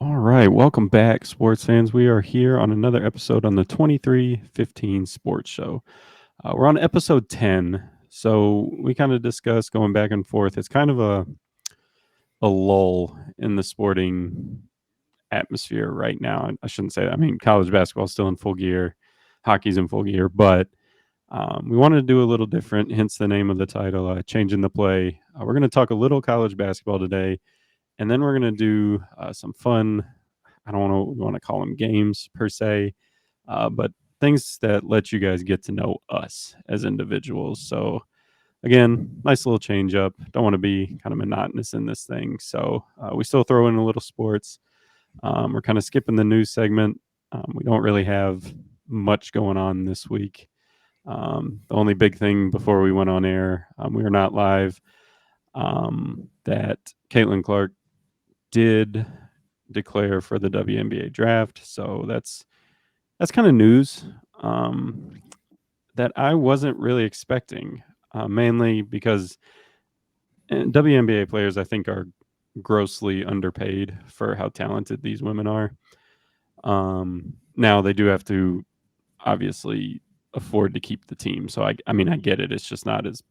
All right, welcome back, sports fans. We are here on another episode on the 2315 Sports Show. We're on episode 10. So we kind of discussed going back and forth. It's kind of a lull in the sporting atmosphere right now. I shouldn't say that. I mean, college basketball is still in full gear, hockey's in full gear, but we wanted to do a little different, hence the name of the title, Changing the Play. We're going to talk a little college basketball today, and then we're going to do some fun. I don't want to call them games per se, but things that let you guys get to know us as individuals. So again, nice little change up. Don't want to be kind of monotonous in this thing. So we still throw in a little sports. We're kind of skipping the news segment. We don't really have much going on this week. The only big thing before we went on air, we are not live, that Caitlin Clark did declare for the WNBA draft. So that's kind of news that I wasn't really expecting, mainly because WNBA players, I think, are grossly underpaid for how talented these women are. Now they do have to obviously afford to keep the team. So I mean, I get it. It's just not as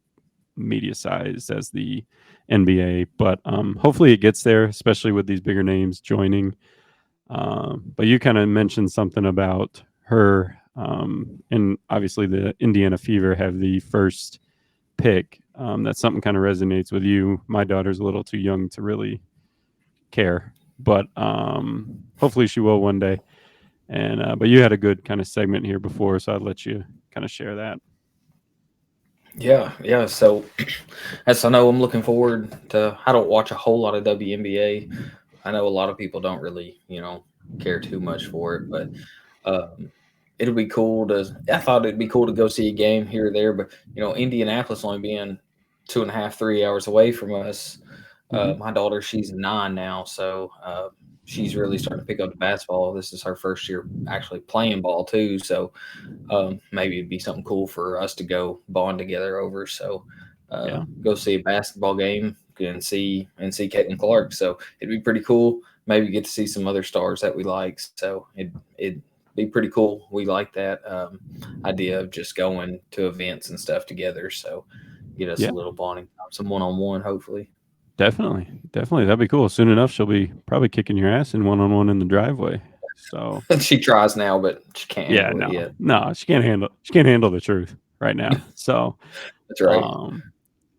media sized as the NBA, but hopefully it gets there, especially with these bigger names joining. But you kind of mentioned something about her, and obviously the Indiana Fever have the first pick. That's something kind of resonates with you. My daughter's a little too young to really care, but hopefully she will one day. And but you had a good kind of segment here before, so I'd let you kind of share that. Yeah. So, as I know, I'm looking forward to. I don't watch a whole lot of WNBA. I know a lot of people don't really, care too much for it, but um, it'll be cool to. I thought it'd be cool to go see a game here or there, but Indianapolis only being 2.5, 3 hours away from us. Hmm. My daughter, she's 9 now, so she's really starting to pick up the basketball. This is her first year actually playing ball too, so maybe it'd be something cool for us to go bond together over. So Yeah, go see a basketball game and see Caitlin Clark. So it'd be pretty cool. Maybe get to see some other stars that we like. So it'd be pretty cool. We like that idea of just going to events and stuff together. So get us yeah, a little bonding time, some one on one, hopefully. definitely, definitely. That'd be cool. Soon enough, she'll be probably kicking your ass in one on one in the driveway. So She tries now, but she can't yeah, handle it no, yet. no, she can't handle the truth right now. So, That's right. um,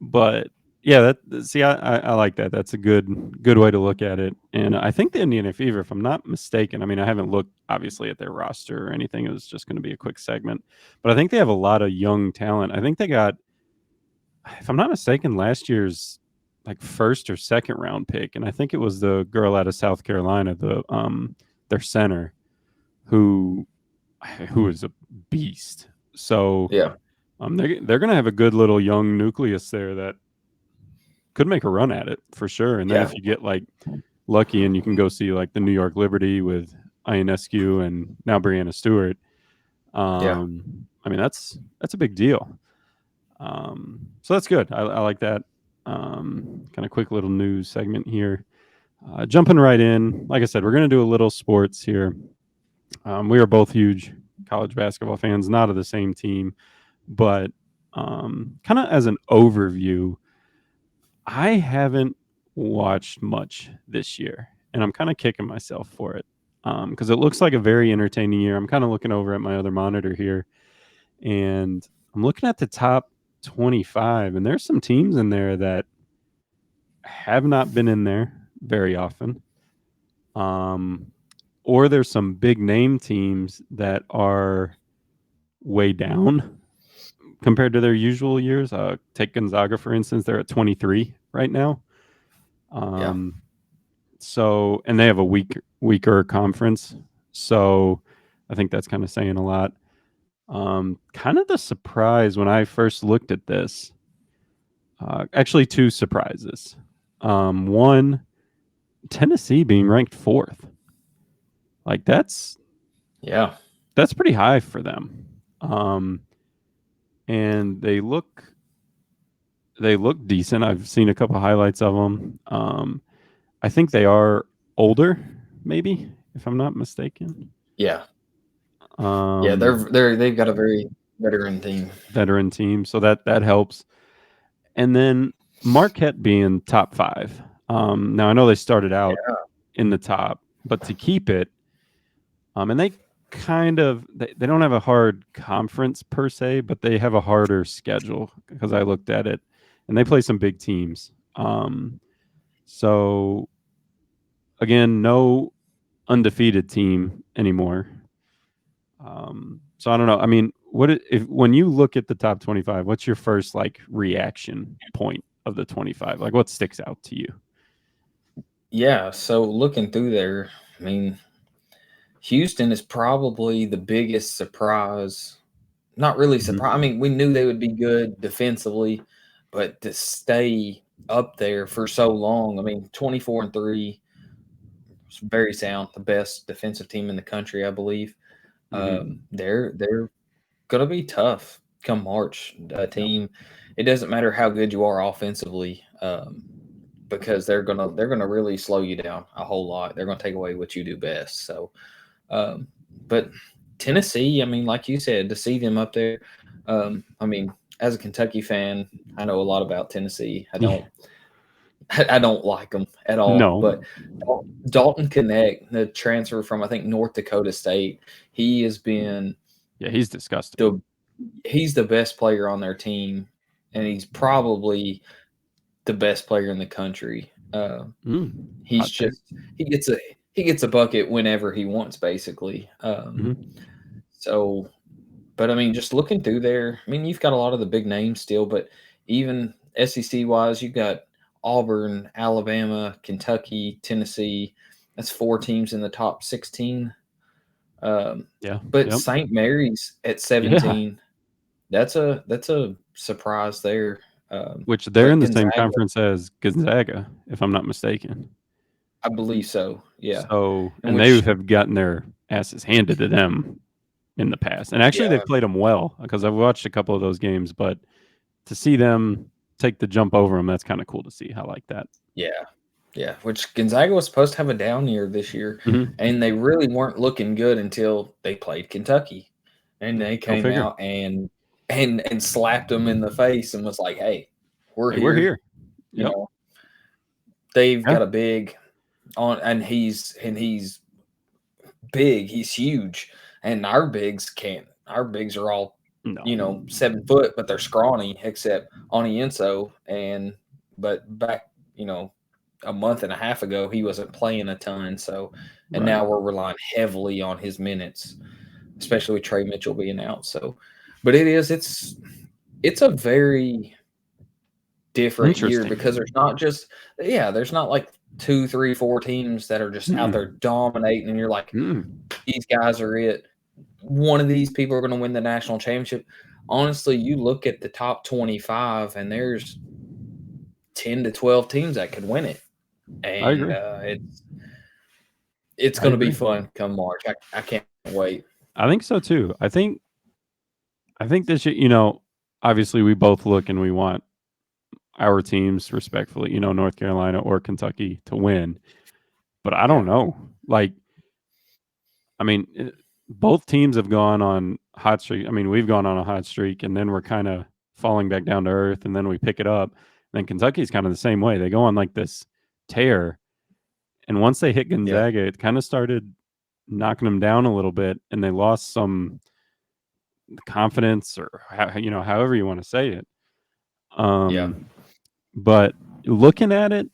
but yeah, that see, I like that. That's a good way to look at it. And I think the Indiana Fever, if I'm not mistaken, I mean, I haven't looked obviously at their roster or anything. It was just going to be a quick segment, but I think they have a lot of young talent. I think they got, if I'm not mistaken, last year's like first or second round pick, and I think it was the girl out of South Carolina, their center, who who is a beast. So Yeah. they're going to have a good little young nucleus there that could make a run at it for sure. And then Yeah. if you get like lucky and you can go see like the New York Liberty with Ionescu and now Brianna Stewart, Yeah. I mean that's a big deal. So that's good. I like that. Kind of quick little news segment here. Jumping right in, like I said, we're going to do a little sports here. We are both huge college basketball fans, not of the same team, but kind of as an overview, I haven't watched much this year, and I'm kind of kicking myself for it because it looks like a very entertaining year. I'm kind of looking over at my other monitor here, and I'm looking at the top 25, and there's some teams in there that have not been in there very often. Um, or there's some big name teams that are way down compared to their usual years. Take Gonzaga, for instance, they're at 23 right now. Yeah. Um, so, and they have a weaker conference. So I think that's kind of saying a lot. Kind of the surprise when I first looked at this, actually, two surprises. One, Tennessee being ranked fourth. Like Yeah. that's pretty high for them. Um, and they look decent. I've seen a couple highlights of them. I think they are older. maybe, if I'm not mistaken. Yeah, yeah, Um, they've got a very veteran team. Veteran team, so that helps. And then Marquette being top five. Now I know they started out in the top, but to keep it, and they they don't have a hard conference per se, but they have a harder schedule because I looked at it, and they play some big teams. So again, no undefeated team anymore. So I don't know. I mean, if when you look at the top 25, what's your first like reaction point of the 25? Like what sticks out to you? Yeah, so looking through there, I mean, Houston is probably the biggest surprise. Not really Mhm. surprise. I mean, we knew they would be good defensively, but to stay up there for so long, I mean, 24-3, very sound, the best defensive team in the country, I believe. Mhm. They're gonna be tough come March. A Yep. team, it doesn't matter how good you are offensively, because they're gonna really slow you down a whole lot. They're gonna take away what you do best. So, um, but Tennessee, I mean, like you said, to see them up there, I mean, as a Kentucky fan, I know a lot about Tennessee. I Yeah. don't I don't like them at all. No. But Dalton Connect, the transfer from I think North Dakota State, he has been Yeah, he's disgusting. the he's the best player on their team, and he's probably the best player in the country. He's Hot take. just he gets a bucket whenever he wants, basically. Mhm. So, but I mean, just looking through there, I mean, you've got a lot of the big names still, but even SEC wise, you've got Auburn, Alabama, Kentucky, Tennessee. That's four teams in the top 16. Um, Yeah. but Yep. St. Mary's at Yeah. 17, that's a surprise there. Which they're But in the same Gonzaga, conference as Gonzaga, if I'm not mistaken. I believe so. Yeah, So, in and they which have gotten their asses handed to them in the past. And actually, yeah, they've played them well because I've watched a couple of those games. But to see them take the jump over them, that's kind of cool to see. I like that. yeah, yeah. Which Gonzaga was supposed to have a down year this year, Hmm. and they really weren't looking good until they played Kentucky, and they Go came figure. out and slapped them in the face and was like, "Hey, we're Hey, we're here." here. You Yep. know, they've Yeah. got a big on, and he's big. He's huge, and our bigs can't. Our bigs are all, No. 7 foot, but they're scrawny, except Onienso. And but back, a month and a half ago, he wasn't playing a ton. So, and Right. now we're relying heavily on his minutes, especially with Trey Mitchell being out. So, but it's a very different year because Interesting. there's not just there's not like two, three, four teams that are just out there Mm-mm. dominating, and you're like, Mm-mm. these guys are it. One of these people are going to win the national championship. Honestly, you look at the top 25, and there's 10 to 12 teams that could win it, I and agree. it's I going to be agree. fun come March. I can't wait. I think so too. I think this year, obviously we both look and we want our teams respectfully, North Carolina or Kentucky to win. But I Yeah, don't know. Like, I mean, both teams have gone on hot streak. I mean, we've gone on a hot streak and then we're kind of falling back down to earth and then we pick it up. And then Kentucky's kind of the same way. They go on like this tear. And once they hit yeah, Gonzaga, it kind of started knocking them down a little bit and they lost some confidence or however you want to say it. yeah, Um, but looking at it,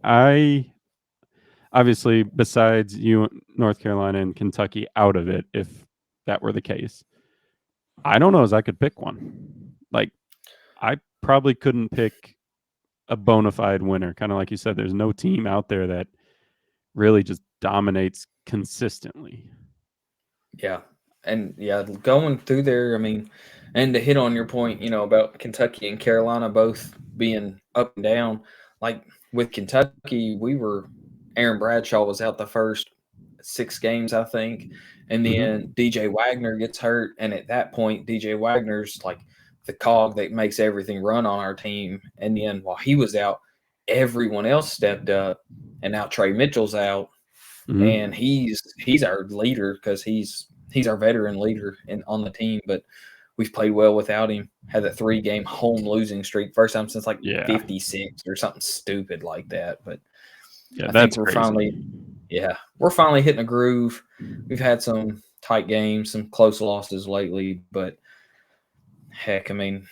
I obviously besides you, North Carolina and Kentucky out of it, if that were the case, I don't know as I could pick one. Like I probably couldn't pick a bona fide winner. Kind of like you said, there's no team out there that really just dominates consistently. yeah. And yeah, going through there, I mean, and to hit on your point, about Kentucky and Carolina both being up and down, like with Kentucky, Aaron Bradshaw was out the first 6 games, I think. And then Hmm. DJ Wagner gets hurt. And at that point, DJ Wagner's like the cog that makes everything run on our team. And then while he was out, everyone else stepped up, and now Trey Mitchell's out, and Mhm. he's our leader because he's our veteran leader on the team. But we've played well without him. Had a 3-game home losing streak, first time since like Yeah. 56 or something stupid like that. But Yeah, I think that's we're crazy. finally, yeah, we're finally hitting a groove. We've had some tight games, some close losses lately, but heck, I mean,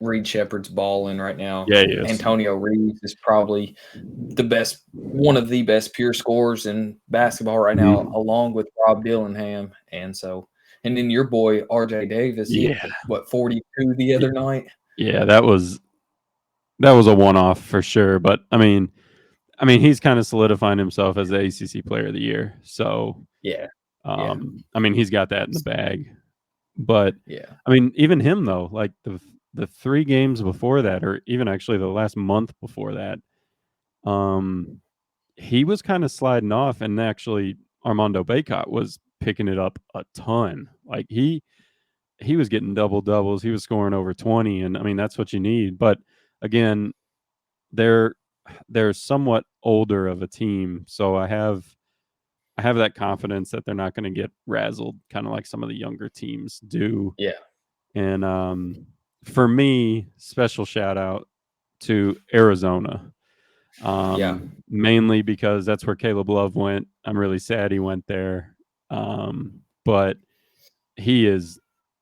Reed Shepard's balling right now. Yeah, he is. Antonio Reeves is probably one of the best pure scorers in basketball right now, Mhm. along with Rob Dillingham. And then your boy RJ Davis, he Yeah. had what 42 the Y other night. yeah, that was a one-off for sure, but, I mean, he's kinda solidifying himself as the ACC player of the year, so, Yeah, yeah, I mean, he's got that in the bag, but, yeah, I mean, even him though, like, the 3 games before that, or even actually the last month before that, um, he was kinda sliding off, and actually Armando Bacot was picking it up a ton. Like, he was getting double doubles, he was scoring over 20, and, I mean, that's what you need, but, again, they're they're somewhat older of a team, so I have that confidence that they're not gonna get razzled, kinda like some of the younger teams do, yeah, and, for me, special shout out to Arizona, yeah. mainly because that's where Caleb Love went. I'm really sad he went there, but he is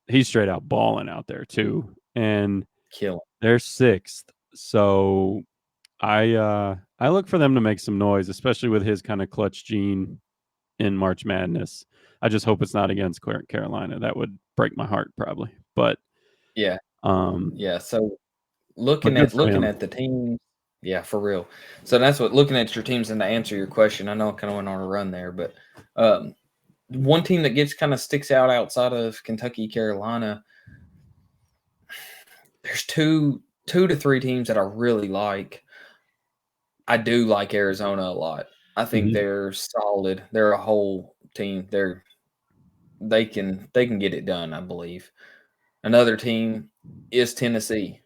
he's straight out balling out there too, and Killing. they're 6th, so I look for them to make some noise, especially with his kinda clutch gene in March Madness. I just hope it's not against Carolina. That would break my heart probably, Yeah, um, yeah. So but good for looking him. at the team, yeah, for real. So that's what looking at your teams and to answer your question. I know I kind of went on a run there, but um, one team that gets kind of sticks out outside of Kentucky, Carolina. There's two to three teams that I really like. I do like Arizona a lot. I think Mhm. they're solid. They're a whole team. They can get it done. I believe. Another team is Tennessee.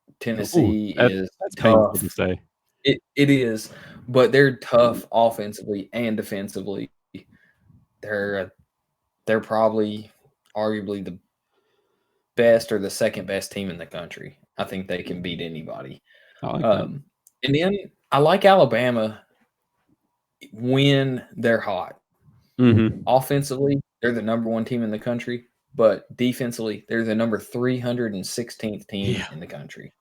Ooh, Tennessee that is that's painful to tough. say. It is, but they're tough offensively and defensively. They're they're probably arguably the best or the second best team in the country. I think they can beat anybody. I like that. Um, and then I like Alabama when they're hot. Mhm. Offensively, they're the number one team in the country, but defensively, they're the number 316th team Yeah. in the country.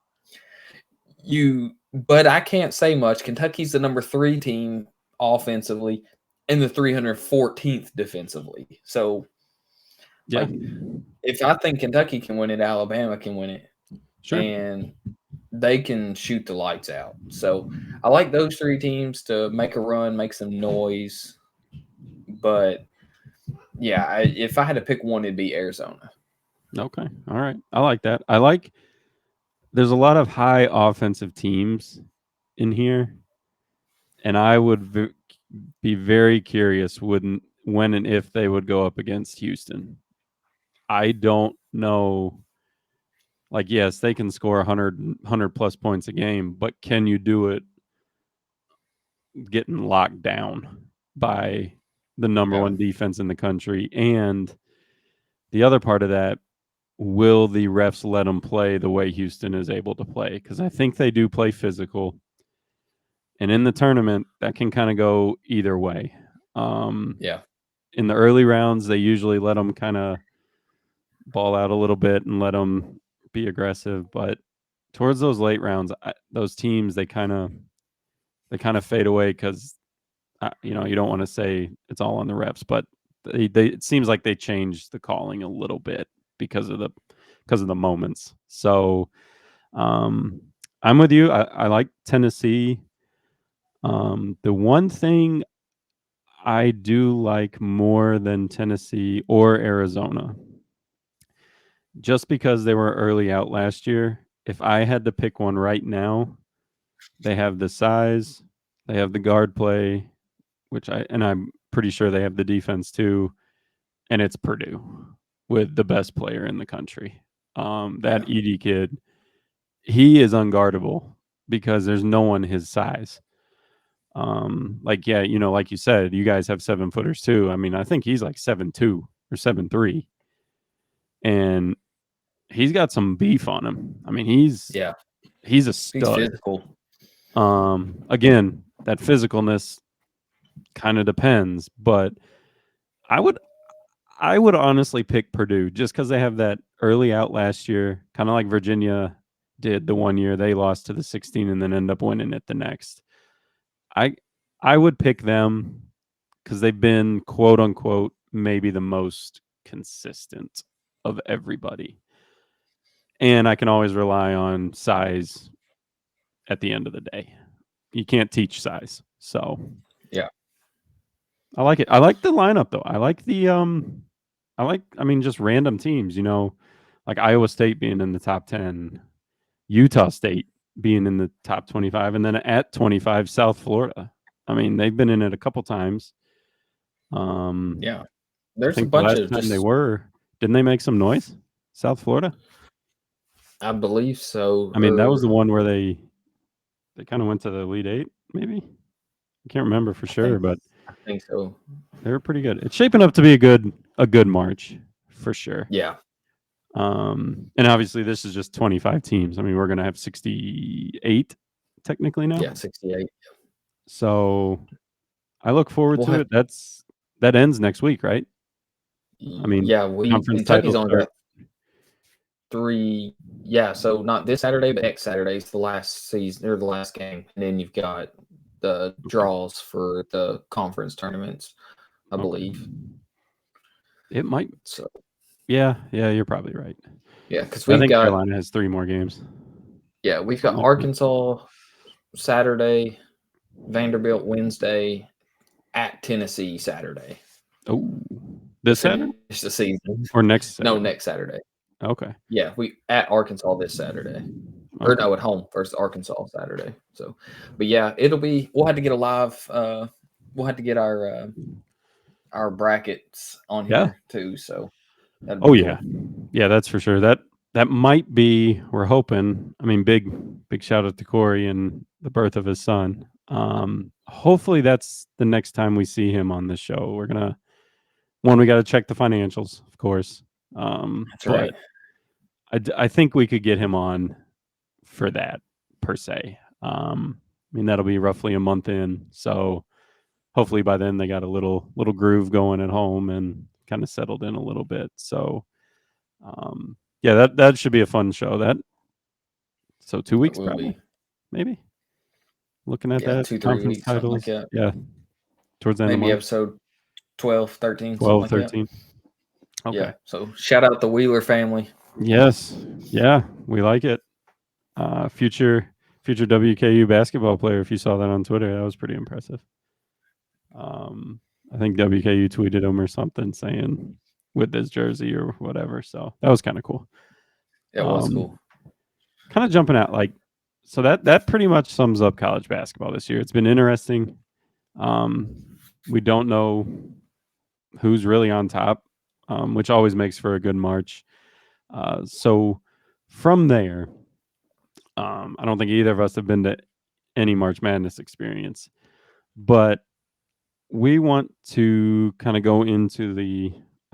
But I can't say much. Kentucky's the number 3 team offensively and the 314th defensively. So, Yeah. like, if I think Kentucky can win it, Alabama can win it, Sure. and they can shoot the lights out. So, I like those 3 teams to make a run, make some noise, but yeah, if I had to pick one, it'd be Arizona. Okay. All right. I like that. There's a lot of high offensive teams in here, and I would be very curious when and if they would go up against Houston. I don't know. Like, yes, they can score 100 plus points a game, but can you do it getting locked down by the number Yeah, one defense in the country? And the other part of that, will the refs let them play the way Houston is able to play? Because I think they do play physical. And in the tournament, that can kind of go either way. Um, yeah, in the early rounds, they usually let them kind of ball out a little bit and let them be aggressive. But towards those late rounds, those teams they kind of fade away because you don't want to say it's all on the refs, but it seems like they changed the calling a little bit because of the moments. So um, I'm with you. I like Tennessee. The one thing I do like more than Tennessee or Arizona, just because they were early out last year. If I had to pick one right now, they have the size, they have the guard play, I'm pretty sure they have the defense too, and it's Purdue with the best player in the country. That yeah, Edie kid, he is unguardable. because there's no one his size. Like yeah, like you said, you guys have 7-footers too. I mean, I think he's like 7'2" or 7'3", and he's got some beef on him. I mean, Yeah, he's a he's stud. physical. Again, that physicalness kind of depends, but I would I would honestly pick Purdue just because they have that early out last year, kind of like Virginia did the one year they lost to the 16 and then end up winning it the next. I I would pick them because they've been quote unquote maybe the most consistent of everybody, and I can always rely on size at the end of the day. You can't teach size, so Yeah, I like it. I like the lineup though. I mean just random teams, like Iowa State being in the top 10, Utah State being in the top 25, and then at 25 South Florida. I mean, they've been in it a couple times. Um yeah. I There's a think the bunch last of time just, didn't they make some noise? South Florida? I believe so, I mean, that was the one where they kind of went to the Elite 8 maybe. I can't remember for I sure, think but I think so. they were pretty good. It's shaping up to be a good March for sure. Yeah, And obviously this is just 25 teams. I mean, we're going to have 68 technically now. yeah, 68. So I look forward We'll to have it. That ends next week, right? I mean, yeah, we conference Kentucky's titles only start. got 3. Yeah, so not this Saturday, but next Saturday is the last season or the last game, and then you've got the Okay. draws for the conference tournaments, I Okay. believe. It might. So Yeah. Yeah. You're probably right. yeah, because I we've think got Carolina has 3 more games. we've got Something like that. Arkansas Saturday, Vanderbilt Wednesday, at Tennessee Saturday Oh, to this finish Saturday the season. or next No, Saturday? next Saturday. Okay. Yeah, we at Arkansas this Saturday. Or Okay. no, at home versus Arkansas Saturday. So, but yeah, it'll be. We'll have to get a live. We'll have to get our brackets on Yeah. here too. So that'd Oh be yeah. cool. Yeah, that's for sure. That might be we're hoping. I mean, big shout out to Corey and the birth of his son. Hopefully that's the next time we see him on this show. We got to check the financials, of course. That's But right. I think we could get him on for that per se. I mean that'll be roughly a month in, so hopefully by then they got a little groove going at home and kind of settled in a little bit. So yeah, that should be a fun show. So 2 It weeks will probably, be. maybe. Looking at Yeah, that 2 3 conference weeks, something like titles. that. Yeah, towards the end of Maybe March, episode 12, 13, something 12, like that. 13. Okay. Yeah. So shout out the Wheeler family. Yes. Yeah, we like it. Future WKU basketball player. If you saw that on Twitter, that was pretty impressive. I think WKU tweeted him or something saying with this jersey or whatever. So that was kind of cool. It was Um, cool. Kind of jumping out like so that pretty much sums up college basketball this year. It's been interesting. We don't know who's really on top, which always makes for a good March. So from there, I don't think either of us have been to any March Madness experience, but we want to kind of go into the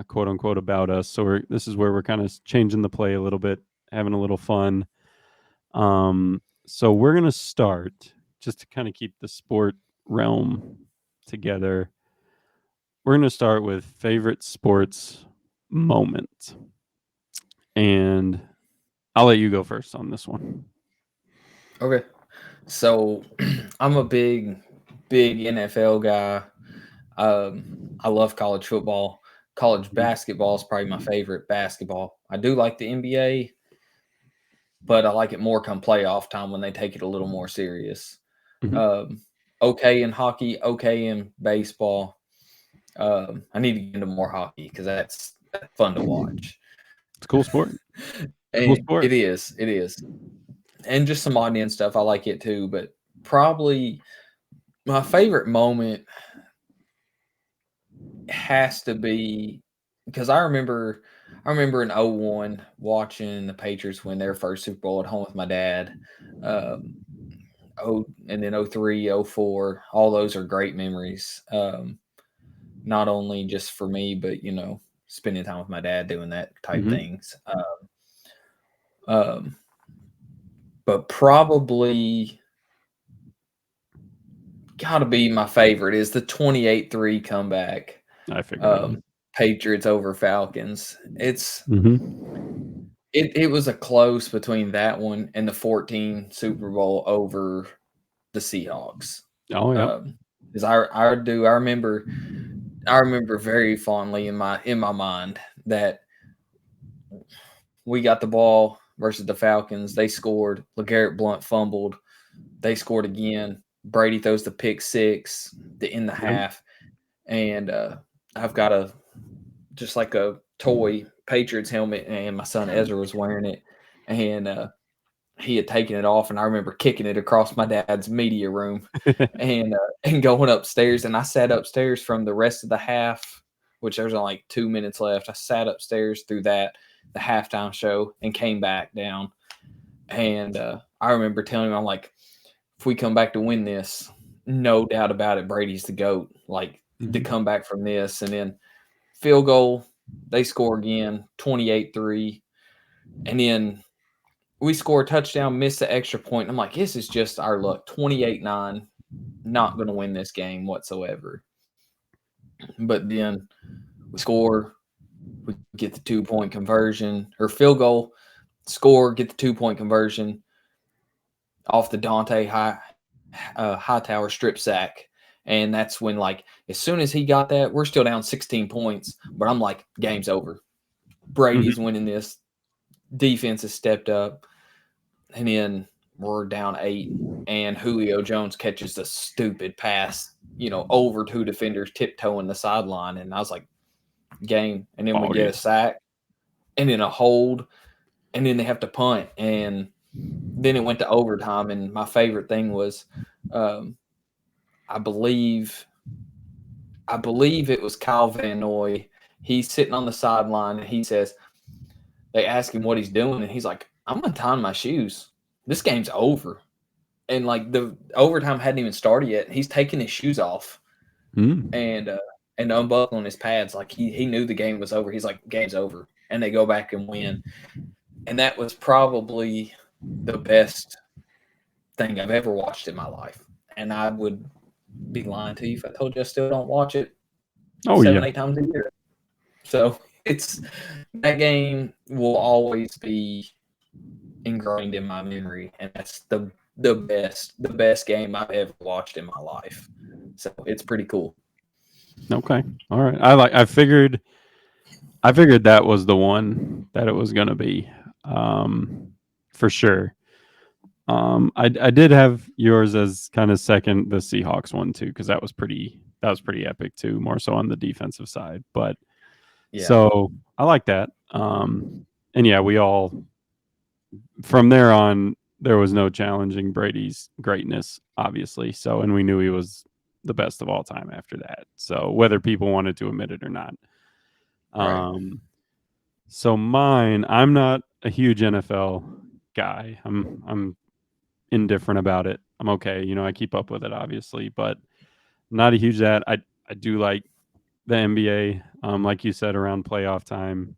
quote unquote about us. So this is where we're kind of changing the play a little bit, having a little fun. So we're gonna start just to kind of keep the sport realm together. We're gonna start with favorite sports moment, and I'll let you go first on this one. Okay. So I'm a big NFL guy. I love college football. College basketball is probably my favorite basketball. I do like the NBA, but I like it more come playoff time when they take it a little more serious. Mhm. Um, okay in hockey, okay in baseball. I need to get into more hockey because that's fun to watch. It's a cool sport. Cool And sport. it is, and just some audience stuff. I like it too, but probably my favorite moment has to be because I remember in '01 watching the Patriots win their first Super Bowl at home with my dad. Um, and then 03, 04, all those are great memories. Not only just for me, but spending time with my dad doing that type Mm-hmm. things. Um, but probably gotta be my favorite is the 28-3 comeback. I figured it Um, would. Patriots over Falcons. Mm-hmm. It was a close between that one and the 14 Super Bowl over the Seahawks. Oh, yeah. Um, 'Cause I remember very fondly in my mind that we got the ball versus the Falcons. They scored. LeGarrette Blount fumbled. They scored again. Brady throws the pick six in the Yep. half, and I've got a just like a toy Patriots helmet, and my son Ezra was wearing it, and he had taken it off, and I remember kicking it across my dad's media room, and going upstairs, and I sat upstairs from the rest of the half, which there was only like 2 minutes left. I sat upstairs through the halftime show, and came back down, and I remember telling him, I'm like, if we come back to win this, no doubt about it, Brady's the GOAT. Like to Mm-hmm. come back from this, and then field goal, they score again, 28-3, and then we score a touchdown, miss the extra point. I'm like, this is just our luck. 28-9, not going to win this game whatsoever. But then we score, we get the 2 point conversion or field goal, score, get the 2 point conversion off the Hightower strip sack. And that's when, like, as soon as he got that, we're still down 16 points. But I'm like, game's over. Brady's Mm-hmm. winning this. Defense has stepped up. And then we're down 8. And Julio Jones catches the stupid pass, over two defenders, tiptoeing the sideline. And I was like, game. And then we get Foggy. a sack and then a hold. And then they have to punt. And then it went to overtime. And my favorite thing was, um, I believe it was Kyle Van Noy. He's sitting on the sideline and he says, they ask him what he's doing, and he's like, I'm untying my shoes. This game's over. And like the overtime hadn't even started yet. He's taking his shoes off Mm. and unbuckling his pads. Like he knew the game was over. He's like, game's over. And they go back and win. And that was probably the best thing I've ever watched in my life. And I would be lying to you if I told you I still don't watch it Oh, seven, yeah. 8 times a year. So it's that game will always be ingrained in my memory, and that's the best game I've ever watched in my life. So it's pretty cool. Okay. All right. I figured that was the one that it was going to be, um, for sure. I did have yours as kind of second, the Seahawks one too, because that was pretty epic too, more so on the defensive side. But Yeah, so I like that. And yeah, we all from there on there was no challenging Brady's greatness, obviously. So and we knew he was the best of all time after that. So whether people wanted to admit it or not. right. Um, so mine, I'm not a huge NFL guy. I'm indifferent about it. I'm okay. I keep up with it obviously, but not a huge that. I do like the NBA. Like you said, around playoff time.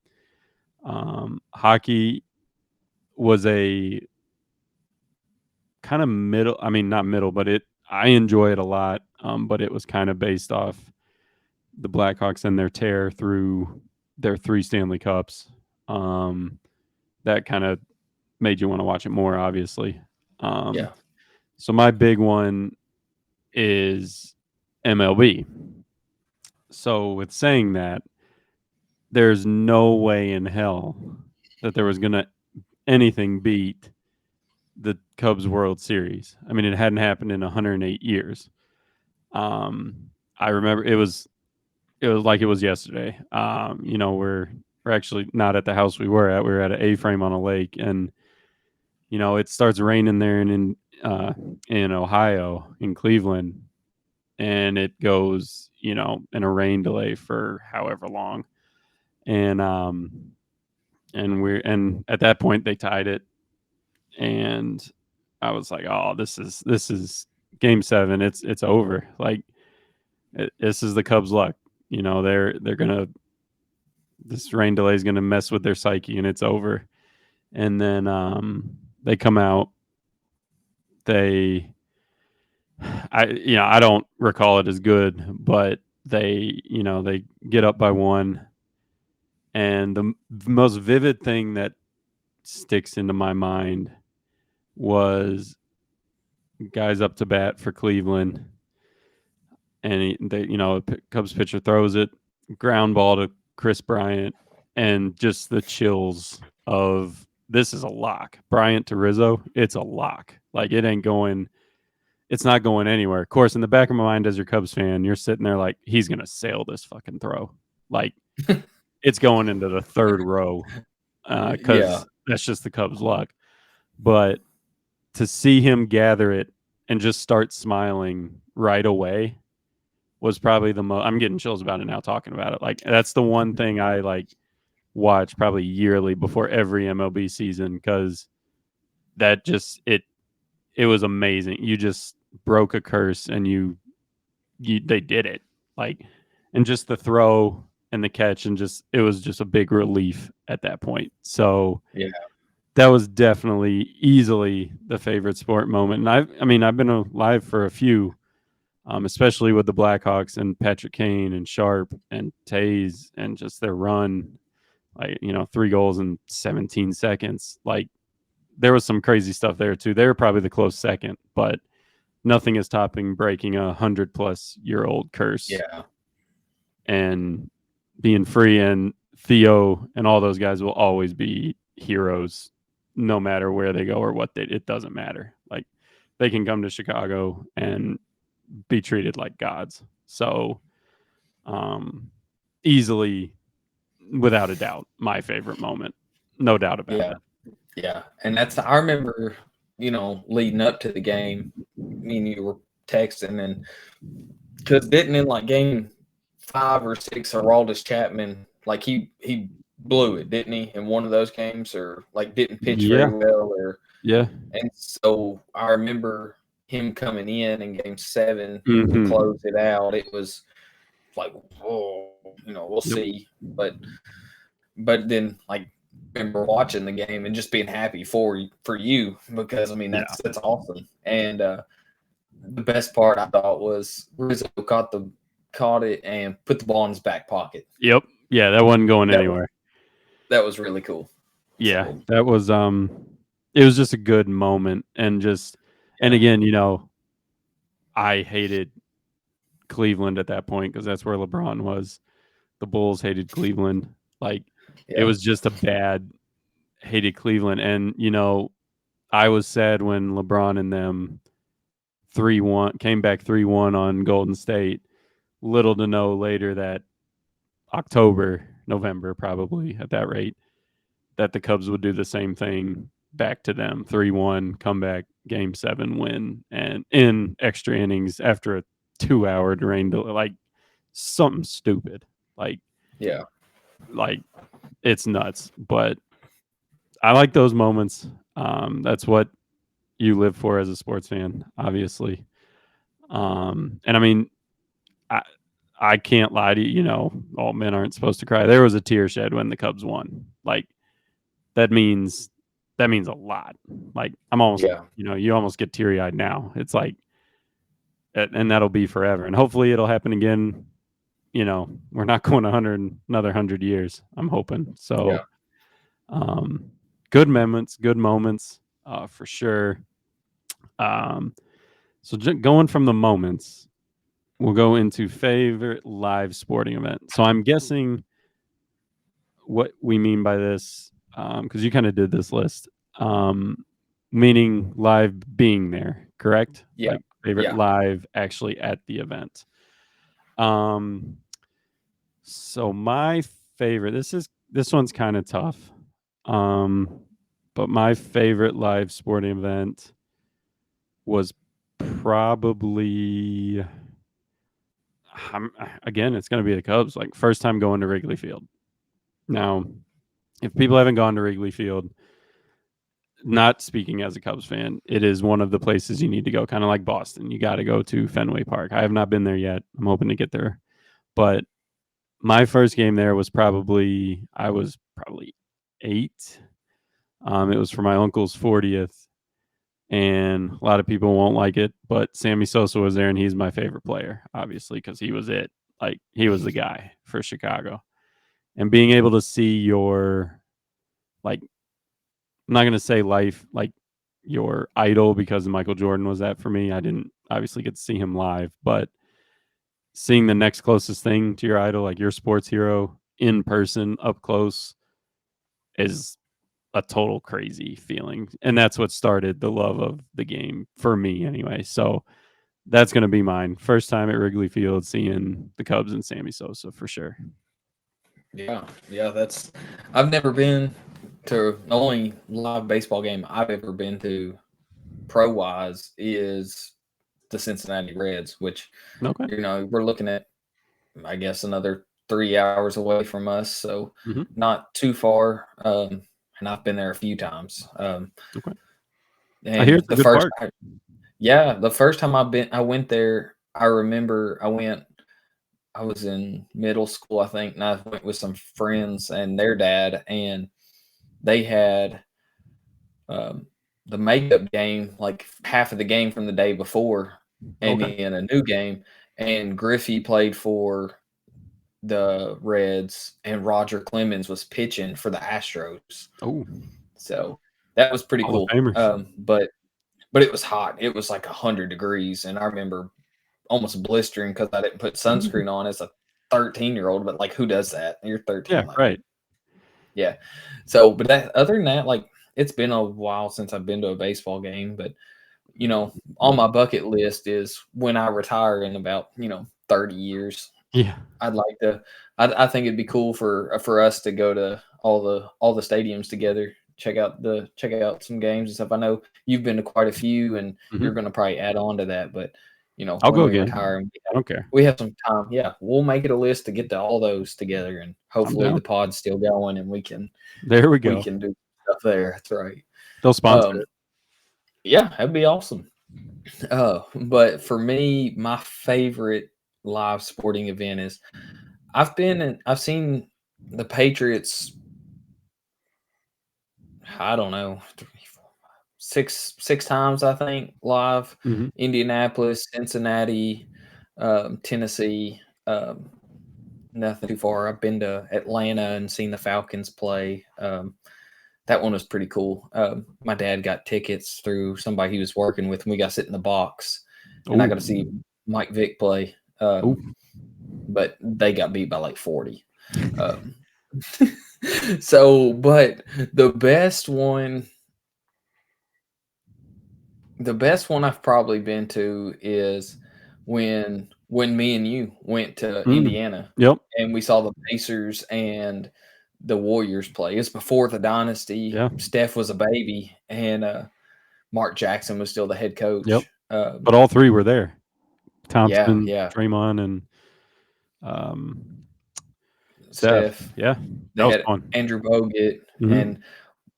Hockey was a kind of middle. I mean, not middle, but I enjoy it a lot. But it was kind of based off the Blackhawks and their tear through their 3 Stanley Cups. Um, that kind of made you want to watch it more, obviously. Um, Yeah, so my big one is MLB. So with saying that, there's no way in hell that there was gonna anything beat the Cubs World Series. I mean, it hadn't happened in 108 years. I remember it was like it was yesterday. We're actually not at the house we were at. We were at an A-frame on a lake, and it starts raining there in Ohio, in Cleveland, and it goes in a rain delay for however long, and and at that point they tied it, and I was like, oh, this is game 7. It's over. Like this is the Cubs' luck. They're gonna this rain delay is gonna mess with their psyche, and it's over. And then they come out. They I don't recall it as good, but they get up by 1, and the most vivid thing that sticks into my mind was guys up to bat for Cleveland, and Cubs pitcher throws it, ground ball to Chris Bryant, and just the chills of this is a lock. Bryant to Rizzo, it's a lock. Like it ain't going. It's not going anywhere. Of course, in the back of my mind, as your Cubs fan, you're sitting there like he's gonna sail this fucking throw. Like it's going into the third row Yeah, because that's just the Cubs' luck. But to see him gather it and just start smiling right away was probably the most. I'm getting chills about it now talking about it. Like that's the one thing I like watch probably yearly before every MLB season because that just it was amazing. You just broke a curse and they did it. Like and just the throw and the catch and just it was just a big relief at that point. So yeah, that was definitely easily the favorite sport moment. And I've been alive for a few, especially with the Blackhawks and Patrick Kane and Sharp and Taze and just their run, like 3 goals in 17 seconds. Like there was some crazy stuff there too. They were probably the close second, but nothing is topping breaking 100-plus-year-old curse yeah, and being free. And Theo and all those guys will always be heroes no matter where they go or what it doesn't matter. Like they can come to Chicago and be treated like gods. So easily, without a doubt, my favorite moment. No doubt about yeah, it. yeah. And that's I remember, leading up to the game, me and you were texting, and because didn't in like game 5 or 6, Aroldis Chapman like he blew it, didn't he, in one of those games, or like didn't pitch very Yeah. well, or Yeah. and so I remember him coming in game 7 to Mm-hmm. close it out. It was like, whoa, we'll Yep. see, but then like remember watching the game and just being happy for you because I mean Yeah. that's awesome. And the best part I thought was Rizzo caught it and put the ball in his back pocket. Yep. Yeah. That wasn't going That was anywhere. that was really cool. Yeah. So That was it was just a good moment and yeah, again, I hated Cleveland at that point because that's where LeBron was. The Bulls hated Cleveland. Like it yeah, was just a bad hated Cleveland. And I was sad when LeBron and them 3-1 came back 3-1 on Golden State. Little to know later that October, November probably at that rate that the Cubs would do the same thing back to them 3-1 comeback game 7 win and in extra innings after a 2-hour rain delay, like something stupid like yeah, like it's nuts, but I like those moments. That's what you live for as a sports fan, obviously. And I mean, I I can't lie to you. All men aren't supposed to cry. There was a tear shed when the Cubs won. Like that means a lot. Like I'm almost, yeah, you almost get teary eyed now. It's like, and that'll be forever. And hopefully it'll happen again. We're not going another 100 years. I'm hoping. yeah, So, um, good moments, for sure. Um, so going from the moments, we'll go into favorite live sporting event. So I'm guessing what we mean by this, because you kind of did this list, meaning live being there, correct? yeah, Like favorite yeah, live actually at the event. Um, so my favorite, this one's kind of tough, um, but my favorite live sporting event was probably again, it's going to be the Cubs. Like first time going to Wrigley Field. Now, if people haven't gone to Wrigley Field, not speaking as a Cubs fan, it is one of the places you need to go, kind of like Boston. You got to go to Fenway Park. I have not been there yet. I'm hoping to get there. But my first game there was I was probably 8. It was for my uncle's 40th, and a lot of people won't like it, but Sammy Sosa was there, and he's my favorite player, obviously, because he was it. Like, he was the guy for Chicago. And being able to see your, like, I'm not going to say life, like, your idol, because Michael Jordan was that for me. I didn't obviously get to see him live, but seeing the next closest thing to your idol, like your sports hero in person up close, is a total crazy feeling. And that's what started the love of the game for me anyway. So that's going to be mine. First time at Wrigley Field seeing the Cubs and Sammy Sosa for sure. Yeah, yeah, that's. I've never been to the only live baseball game I've ever been to pro wise is the Cincinnati Reds, which Okay. we're looking at, I guess, another 3 hours away from us, so Mm-hmm. not too far. And I've been there a few times. Okay. I hear And it's a good park. the first time I went there. I remember I was in middle school, I think, and I went with some friends and their dad, and they had um, the makeup game, like half of the game from the day before, and Okay. then a new game. And Griffey played for the Reds, and Roger Clemens was pitching for the Astros. Oh, So that was pretty Hall of cool. Famers. But it was hot. It was like 100 degrees, and I remember almost blistering because I didn't put sunscreen on as a 13-year-old. But like, who does that? You're 13, Yeah, like, right. yeah. So, but other than that, like, it's been a while since I've been to a baseball game. But on my bucket list is when I retire in about 30 years. Yeah. I'd like to. I think it'd be cool for us to go to all the stadiums together, check out some games and stuff. I know you've been to quite a few, and Mm-hmm. you're going to probably add on to that. But I'll when go we again. retire, and I don't care. we have some time. Yeah, we'll make it a list to get to all those together, and I'm hopefully the down. pod's still going, and There we we go. can do stuff there. That's right. They'll sponsor Um, it. yeah, that'd be awesome. But for me, my favorite live sporting event is I've seen the Patriots. I don't know, 3, 4, 5, six times I think live. Mm-hmm. Indianapolis, Cincinnati, Tennessee. Nothing too far. I've been to Atlanta and seen the Falcons play. That one was pretty cool. My dad got tickets through somebody he was working with, and we got to sit in the box, and I Oh, got to see Mike Vick play. oh, But they got beat by like 40. Um, so, but the best one, the best one I've probably been to is when me and you went to mm. Indiana Yep. and we saw the Pacers and the Warriors play. It's before the dynasty. Yeah. Steph was a baby, and Mark Jackson was still the head Yep. coach. But all three were there. Yeah, Thompson, yeah. Draymond, and um, Steph. Steph. Yeah, They that was had fun. Andrew Bogut, Mm-hmm. and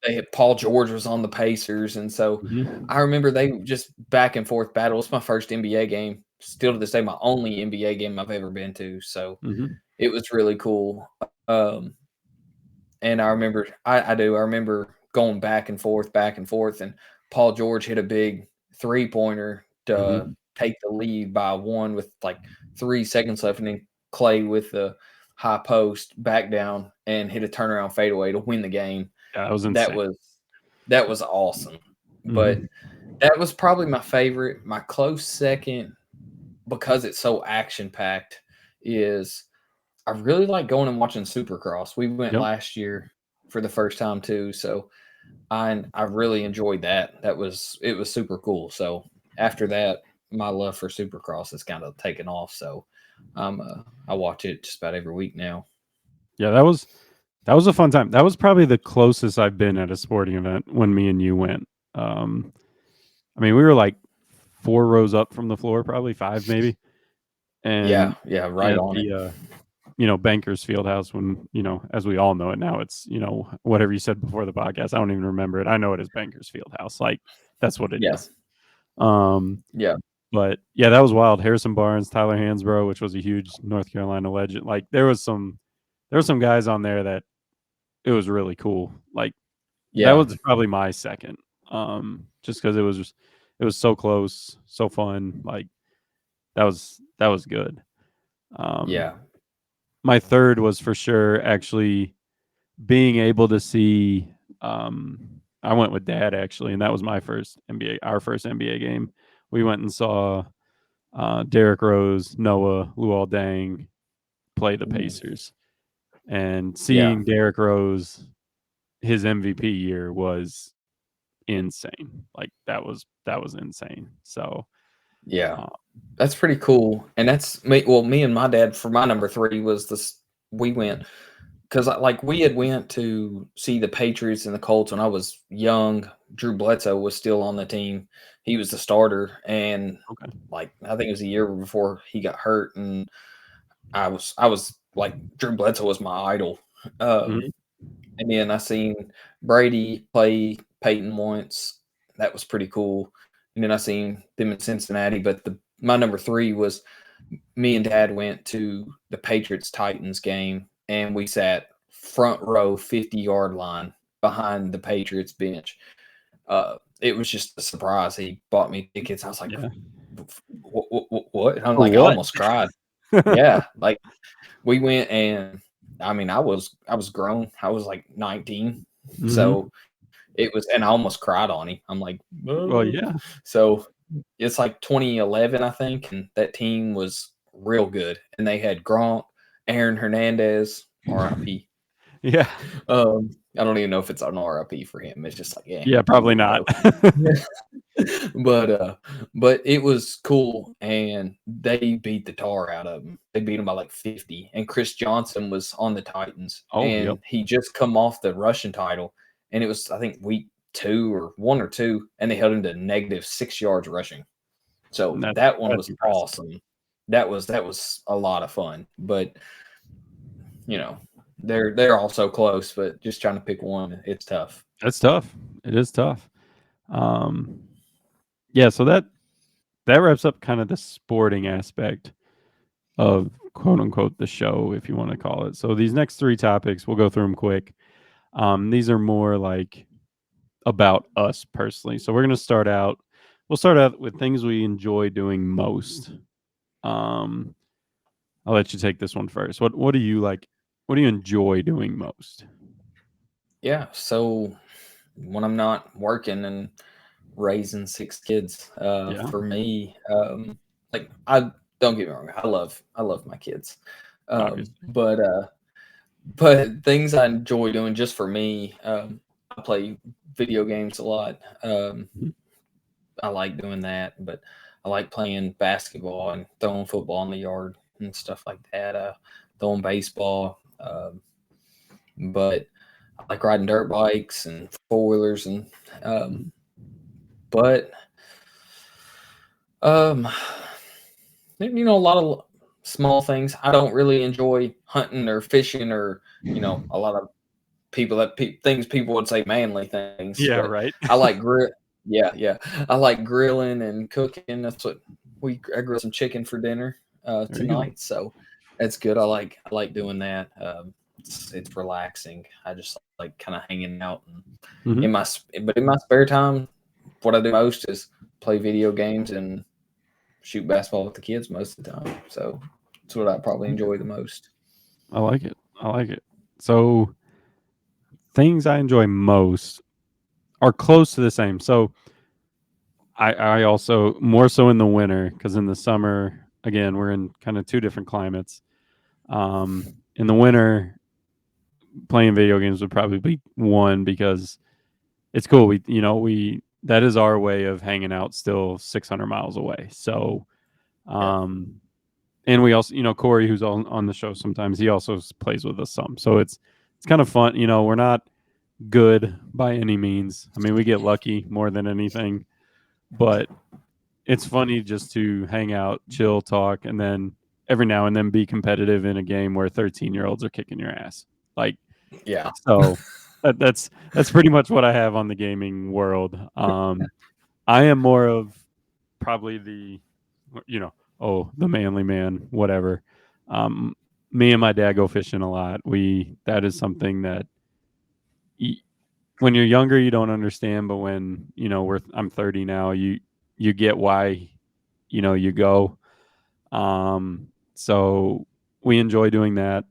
they had Paul George was on the Pacers, and so Mm-hmm. I remember they just back and forth battle. It's my first NBA game, still to this day, my only NBA game I've ever been to. So Mm-hmm. it was really cool. And I remember, I do. I remember going back and forth, and Paul George hit a big 3-pointer to Mm-hmm. take the lead by one with like 3 seconds left, and then Clay with the high post back down and hit a turnaround fadeaway to win the game. Yeah, that was That insane. was that was awesome. But Mm-hmm. that was probably my favorite. My close second, because it's so action packed, is I really like going and watching Supercross. We went Yep. last year for the first time too, so I really enjoyed that. It was super cool. So after that, my love for Supercross has kind of taken off. So I watch it just about every week now. Yeah, that was a fun time. That was probably the closest I've been at a sporting event when me and you went. Um, I mean, we were like 4 rows up from the floor, probably 5 maybe. And Yeah, right at on it. Bankers Fieldhouse when, as we all know it now, it's, whatever you said before the podcast. I don't even remember it. I know it as Bankers Fieldhouse. Like, that's what it Yeah. is. Um, Yeah. but yeah, that was wild. Harrison Barnes, Tyler Hansbrough, which was a huge North Carolina legend. Like, there were some guys on there that it was really cool. Like, that Yeah. was probably my second. Just because it was so close, so fun. Like, that was good. Um, Yeah. my third was for sure actually being able to see. I went with Dad actually, and that was my first NBA, our first NBA game. We went and saw Derrick Rose, Noah, Luol Deng play the Ooh. Pacers, and Yeah. seeing Derrick Rose, his MVP year was insane. Like, that was insane. So Yeah. uh, That's pretty cool. And that's me. Well, me and my dad for my number three was this. We went because like we had went to see the Patriots and the Colts when I was young. Drew Bledsoe was still on the team. He was the starter, and okay, like I think it was a year before he got hurt, and I was like Drew Bledsoe was my idol. hmm And then I seen Brady play Peyton once. That was pretty cool. And then I seen them in Cincinnati. But my number three was me and Dad went to the Patriots Titans game, and we sat front row, 50-yard line behind the Patriots bench. It was just a surprise. He bought me tickets. I was like, yeah. what? And I'm For like, I what? almost cried. Yeah, like we went, and I mean, I was grown. I was like 19, hmm so it was, and I almost cried on him. I'm like, Well, oh. yeah, So it's like 2011, I think, and that team was real good. And they had Gronk, Aaron Hernandez, RIP. yeah, I don't even know if it's an RIP for him. It's just like, yeah, yeah. you Probably wouldn't not. know. But it was cool, and they beat the tar out of them. They beat them by like 50, and Chris Johnson was on the Titans, Oh, yep. and he just come off the Russian title, and it was I think week 1 or 2, and they held him to -6 yards rushing. So That's that one that's was impressive. awesome. That was a lot of fun, but you know they're all so close, but just trying to pick one, it's tough. That's tough. It is tough. Um, yeah. So that wraps up kind of the sporting aspect of quote unquote the show, if you want to call it. So these next three topics, we'll go through them quick. These are more like about us personally. So we're gonna start out. We'll start out with things we enjoy doing most. Um, I'll let you take this one first. What do you like? What do you enjoy doing most? Yeah. So when I'm not working and raising six kids, Yeah, for me, like I don't get me wrong, I love my kids, obviously. but things I enjoy doing just for me, I play video games a lot. Mhm. I like doing that, but I like playing basketball and throwing football in the yard and stuff like that. Throwing baseball, but I like riding dirt bikes and four wheelers and um, Mhm. but um, a lot of small things. I don't really enjoy hunting or fishing or a lot of things people would say manly things, Yeah, but right. I like grill. Yeah, yeah. I like grilling and cooking. That's what I grilled some chicken for dinner There you go. tonight, so that's good. I like doing that. It's relaxing. I just like kind of hanging out and hmm but in my spare time, what I do most is play video games and shoot basketball with the kids most of the time. So that's what I probably enjoy the most. I like it. I like it. So things I enjoy most are close to the same. So I also more so in the winter because in the summer again we're in kind of two different climates. In the winter, playing video games would probably be one because it's cool. We that is our way of hanging out still 600 miles away. So Yeah. um, and we also Corey, who's on the show sometimes, he also plays with us some. So it's kind of fun. We're not good by any means. I mean, we get lucky more than anything, but it's funny just to hang out, chill, talk, and then every now and then be competitive in a game where 13-year-olds are kicking your ass. Like, Yeah. so that's pretty much what I have on the gaming world. I am more of probably the, you know, oh, the manly man, whatever. Um, Me and my dad go fishing a lot. That is something that when you're younger you don't understand, but when I'm 30 now, you get why you go. So we enjoy doing that.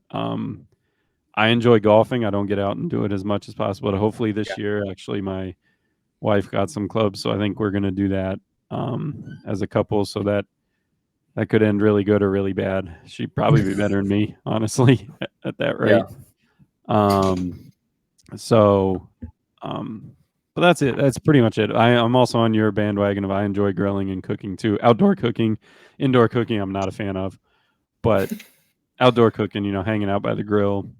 I enjoy golfing. I don't get out and do it as much as possible. But hopefully this year, actually, my wife got some clubs, so I think we're going to do that as a couple. So that could end really good or really bad. She'd probably be better than me, honestly, at that Yeah. rate. Um, so, but that's it. That's pretty much it. I'm also on your bandwagon of I enjoy grilling and cooking too. Outdoor cooking, indoor cooking, I'm not a fan of, but outdoor cooking, hanging out by the grill.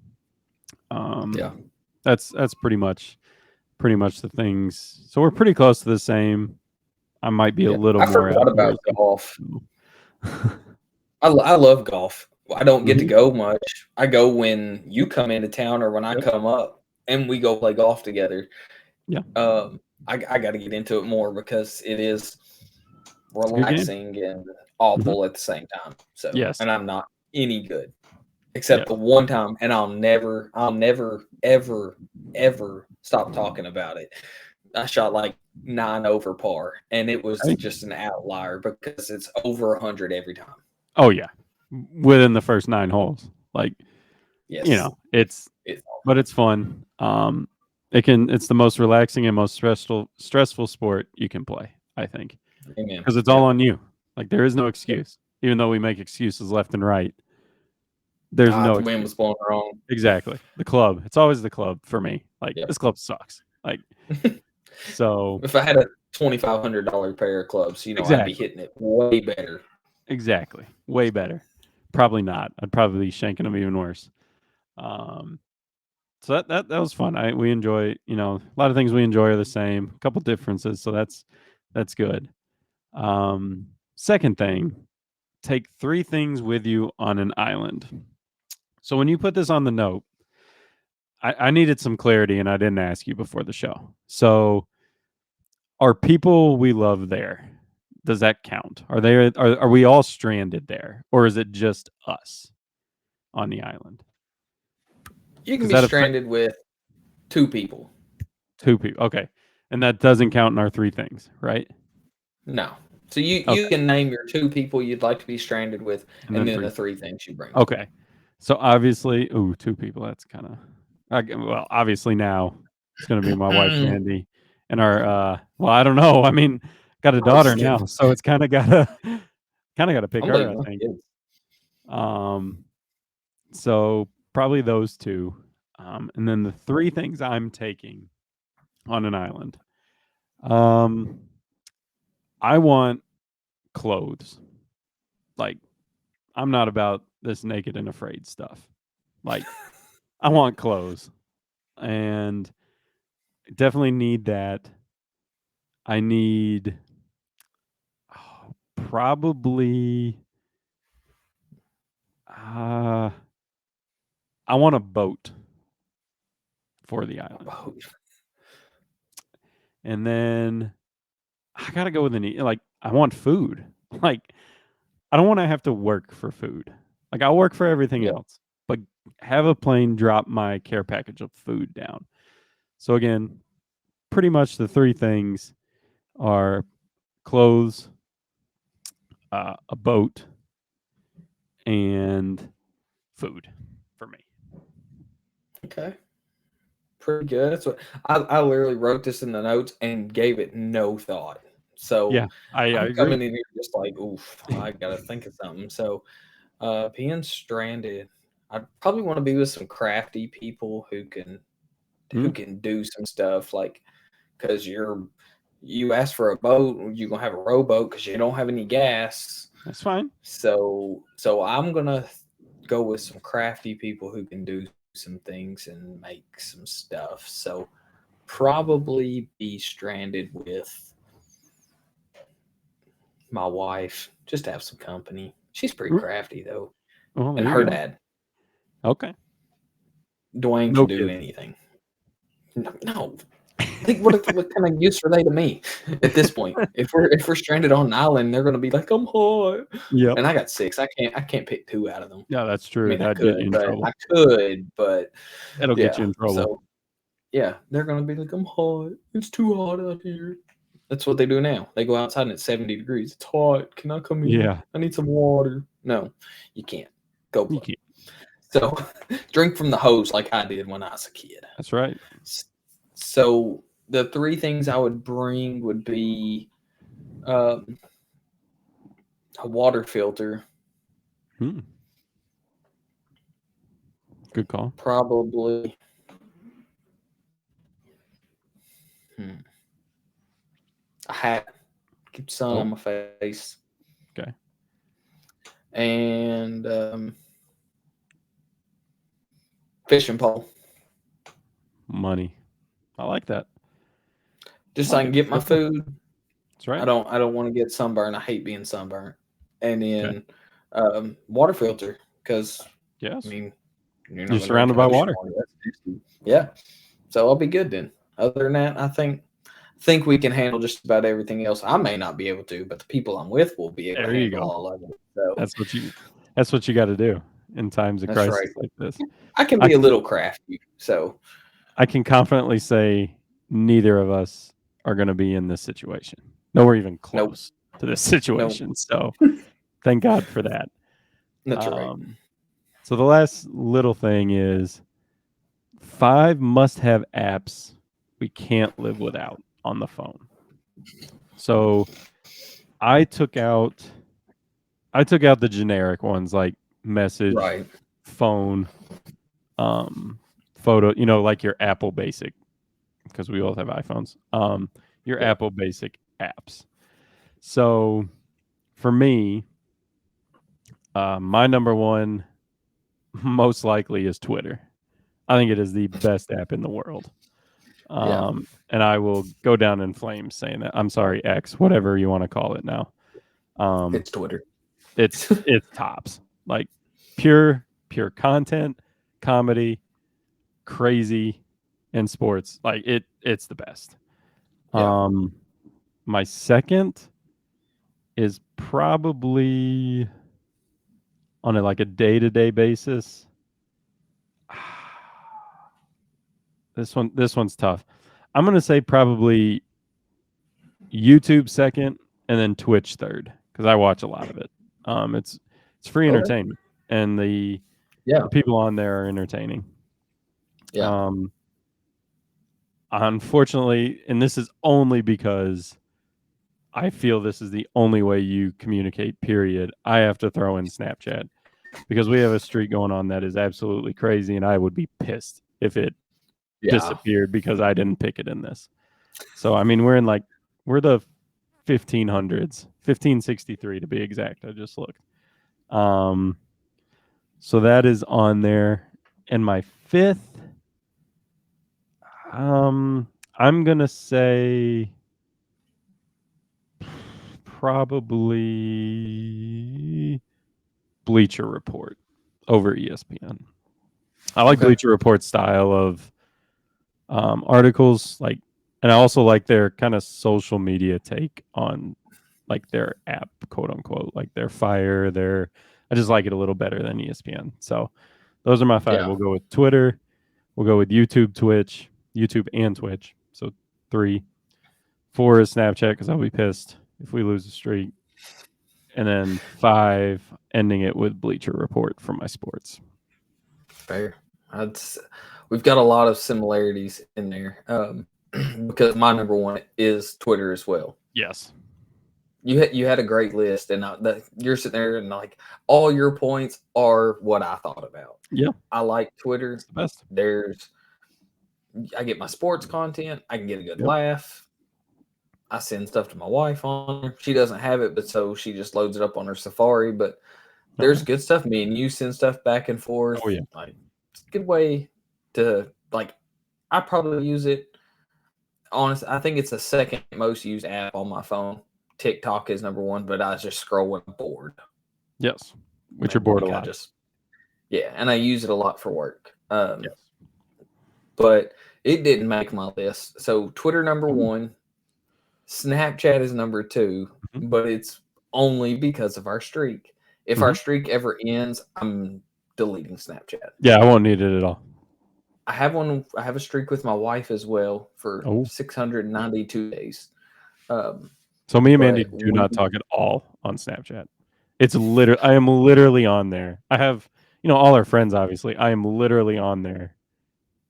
Yeah. Um, that's pretty much the things. So we're pretty close to the same. I might be a Yeah. little I more forgot about outdoorsy. golf. So. I love golf. I don't get to Mhm. go much. I go when you come into town or when I Yep. come up, and we go play golf together. Yeah. I got to get into it more because it is It's a good game. relaxing and Mhm. awful at the same time. So, Yes. and I'm not any good Yeah. except the one time, and I'll never, ever, ever stop talking about it. I shot like 9 over par, and it was Hey. just an outlier because it's over 100 every time. Oh yeah. Within the first 9 holes. Like, Yes, it's but it's fun. It's the most relaxing and most stressful sport you can play, I think, amen. because it's Yeah, all on you. Like there is no yep. excuse. Even though we make excuses left and right, there's Ah, no the wind excuse. was blowing wrong. Exactly. The club. It's always the club for me. Like Yep. this club sucks. Like so If I had a $2,500 pair of clubs, I'd be exactly. hitting it way better. Exactly. Way better. Probably not. I'd probably be shanking them even worse. Um so that was fun. We enjoy, a lot of things we enjoy are the same. A couple differences, so that's good. Second thing, take 3 things with you on an island. So when you put this on the note, I needed some clarity and I didn't ask you before the show. So are people we love there? Does that count? Are we all stranded there? Or is it just us on the island? You can Because be that affect stranded with 2 people. 2 people. Okay. And that doesn't count in our 3 things, right? No. So you Okay. can name your 2 people you'd like to be stranded with, And and then then 3 the things. 3 things you bring with you. Okay. So obviously, 2 people, that's kinda well, obviously now it's gonna be my wife, I'm Mandy, and well, I don't know. I mean, got a daughter just kidding. now, so it's kinda gotta pick I'm her, leaving I my think. kids. Um, so probably those 2. And then the 3 things I'm taking on an island. Um, I want clothes. Like, I'm not about this naked and afraid stuff. Like, I want clothes, and definitely need that. I need probably uh I want a boat for the island. Oh, And then I got to go with like I want food. Like I don't want to have to work for food. Like I'll work for everything yeah. else, but have a plane drop my care package of food down. So again, pretty much the 3 things are clothes, a boat, and food for me. Okay. Pretty good. That's what I literally wrote this in the notes and gave it no thought. So Yeah, I I'm agree. coming in here just like, oof, I gotta think of something. So being stranded, I probably want to be with some crafty people who Mm, can do some stuff like because you ask for a boat, you're gonna have a rowboat because you don't have any gas. that's fine. So I'm gonna go with some crafty people who can do some things and make some stuff. So probably be stranded with my wife just to have some company. She's pretty crafty though, Well, and there her you go. dad, Okay. Dwayne, can No do kids. anything. No. Like what kind of use are they to me at this point? If we're stranded on an island, they're gonna be like, I'm hot. Yep. And I got six. I can't pick two out of them. Yeah, that's I true. mean, That'd get you in trouble. but That'll get yeah. you in trouble. So yeah, they're gonna be like, I'm hot. It's too hot out here. That's what they do now. They go outside and it's 70 degrees. It's hot. Can I come in? Yeah, I need some water. No, you can't. Go you play. can't. So drink from the hose like I did when I was a kid. That's right. So the three things I would bring would be um, a water filter, Hmm. Good call. probably a hat, keep sun Oh, on my face, okay. and fishing pole, Money. I like that. just I so I like can it. get my Simple. food. That's right. I don't want to get sunburned. I hate being sunburned. And Okay. then water filter because I Yes. mean you're not You're gonna drink surrounded by ocean water. water. That's nasty. Yeah. So I'll be good then. Other than that, I think we can handle just about everything else. I may not be able to, but the people I'm with will be able to There you handle go. all of it. So That's what you. That's what you got to do in times of that's right. crisis like this. I can I be a can. little crafty. So I can confidently say neither of us are going to be in this situation. Nowhere even nope, close to this nope. situation. So thank God for that. That's right. Um, so the last little thing is 5 must-have apps we can't live without on the phone. So I took out the generic ones like message, Right. phone, um, photo, like your Apple Basic, because we both have iPhones. Your Yeah. Apple Basic apps. So for me, my number one most likely is Twitter. I think it is the best app in the world. Yeah. And I will go down in flames saying that. I'm sorry, X, whatever you want to call it now. It's Twitter. It's tops. Like pure content, comedy, crazy, and sports. Like it's the best. Yeah. My second is probably on a day-to-day basis. This one's tough. I'm gonna say probably YouTube second, and then Twitch third because I watch a lot of it. It's free Okay. entertainment, and the Yeah. people on there are entertaining. Yeah. Um, unfortunately, and this is only because I feel this is the only way you communicate. Period. I have to throw in Snapchat because we have a streak going on that is absolutely crazy, and I would be pissed if it Yeah. disappeared because I didn't pick it in this. So I mean, we're the 1500s, 1563 to be exact. I just looked. Um, so that is on there. And my fifth, I'm gonna say probably Bleacher Report over ESPN. I like Okay. Bleacher Report's style of articles, and I also like their kind of social media take on like their app, quote unquote, like their Fire. I just like it a little better than ESPN. So those are my 5. Yeah. We'll go with Twitter. We'll go with YouTube and Twitch. So 3. 4 is Snapchat because I'll be pissed if we lose the streak. And then 5, ending it with Bleacher Report for my sports. Fair. We've got a lot of similarities in there because my number one is Twitter as well. Yes. You had a great list, and you're sitting there and like all your points are what I thought about. Yeah. I like Twitter. It's the best. I get my sports content. I can get a good Yep. laugh. I send stuff to my wife on there. She doesn't have it, but so she just loads it up on her Safari. But there's good stuff. Me and you send stuff back and forth. Oh, yeah. Like it's a good way to like. I probably use it. Honestly, I think it's the second most used app on my phone. TikTok is number one, but I was just scrolling bored. Yes. Which you're And bored a like lot. and I use it a lot for work. Yes. But it didn't make my list. So Twitter number Ooh. 1, Snapchat is number 2, Mhm. but it's only because of our streak. If our Mhm. streak ever ends, I'm deleting Snapchat. Yeah, I won't need it at all. I have a streak with my wife as well for Oh. 692 days. Um, So me and Mandy but do we not talk at all on Snapchat. It's literally I am literally on there. I have, all our friends obviously. I am literally on there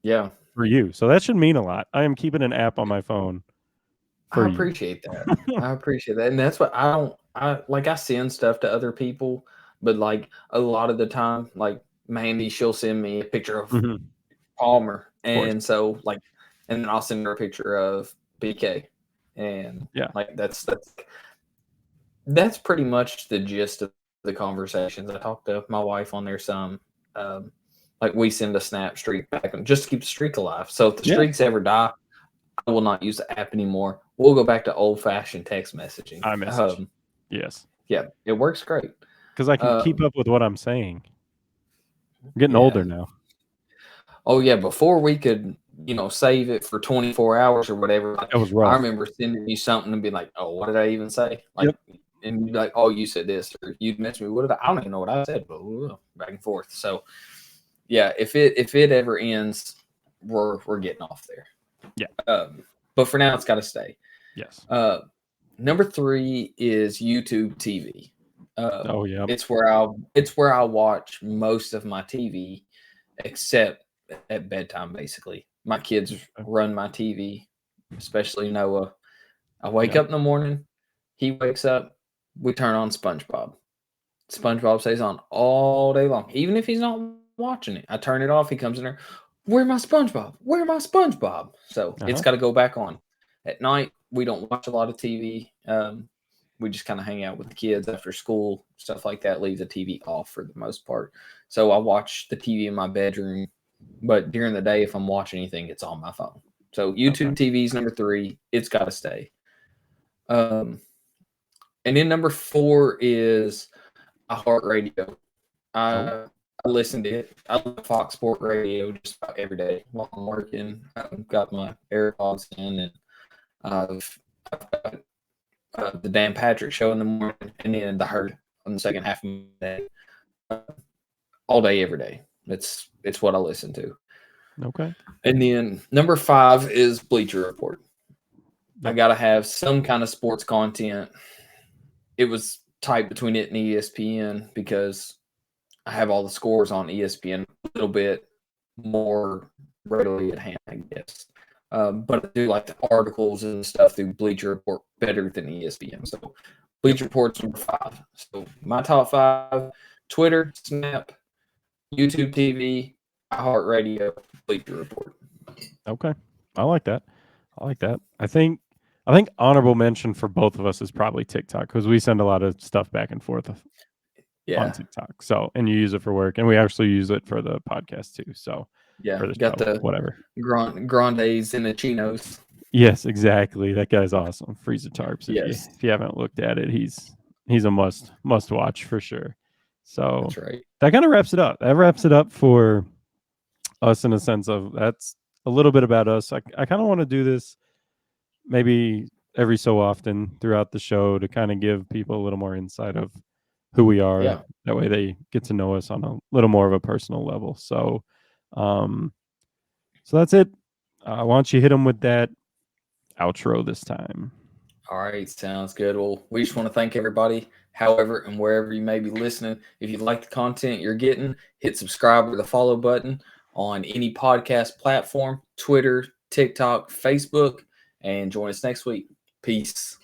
yeah, for you. So that should mean a lot. I am keeping an app on my phone I for you. appreciate that. I appreciate that. And that's what I send stuff to other people, but like a lot of the time, like Mandy, she'll send me a picture of Mhm. Palmer. Of course. And so like and then I'll send her a picture of BK. And Yeah. like that's pretty much the gist of the conversations. I talk to my wife on there some. Um, like we send a snap streak back and just to keep the streak alive. So if the Yeah. streaks ever die, I will not use the app anymore. We'll go back to old fashioned text messaging. iMessage. Yes. Yeah, it works great. Because I can keep Um, up with what I'm saying. I'm getting yeah. older now. Oh yeah. Before we could, save it for 24 hours or whatever. Like, That was I rough. remember sending you something and be like, "Oh, what did I even say?" Like, Yep. and you'd be like, "Oh, you said this," or you'd message me. What did I don't even know what I said, but back and forth. So yeah, if it ever ends, we're getting off there. Yeah. But for now, it's got to stay. Yes. Number 3 is YouTube TV. Oh yeah. It's where I watch most of my TV, except at bedtime. Basically, my kids run my TV, especially Noah. I wake Yeah. up in the morning, he wakes up, we turn on SpongeBob. SpongeBob stays on all day long, even if he's not watching it. I turn it off. He comes in there. Where my SpongeBob? Where my SpongeBob? So it's Uh-huh. got to go back on. At night, we don't watch a lot of TV. We just kind of hang out with the kids after school, stuff like that. Leave the TV off for the most part. So I watch the TV in my bedroom, but during the day, if I'm watching anything, it's on my phone. So Okay. YouTube TV is number 3. It's got to stay. Um, and then number 4 is iHeartRadio. Oh. I listen to it. I listen to Fox Sport Radio just about every day while I'm working. I've got my AirPods in, and I've got the Dan Patrick Show in the morning, and then the Herd on the second half of the day, uh, all day, every day. It's what I listen to. Okay. And then number 5 is Bleacher Report. I Yep. gotta have some kind of sports content. It was tight between it and ESPN because I have all the scores on ESPN a little bit more readily at hand, I guess. But I do like the articles and stuff through Bleacher Report better than ESPN. So Bleacher Report's number 5. So my top 5: Twitter, Snap, YouTube TV, iHeartRadio, Bleacher Report. Okay. I like that. I like that. I think honorable mention for both of us is probably TikTok because we send a lot of stuff back and forth on Yeah, TikTok. So, and you use it for work, and we actually use it for the podcast too. So, yeah. for the Got show, the whatever. Grandes and the Chinos. Yes, exactly. That guy's awesome. Freezer Tarps. If you Yes, if you haven't looked at it, he's a must watch for sure. So that's right. that kind of wraps it up. That wraps it up for us in a sense of that's a little bit about us. I kind of want to do this maybe every so often throughout the show to kind of give people a little more insight of who we are. Yeah. That way they get to know us on a little more of a personal level. So, um, so that's it. Why don't you hit them with that outro this time? All right, sounds good. Well, we just want to thank everybody, however and wherever you may be listening. If you like the content you're getting, hit subscribe or the follow button on any podcast platform, Twitter, TikTok, Facebook, and join us next week. Peace.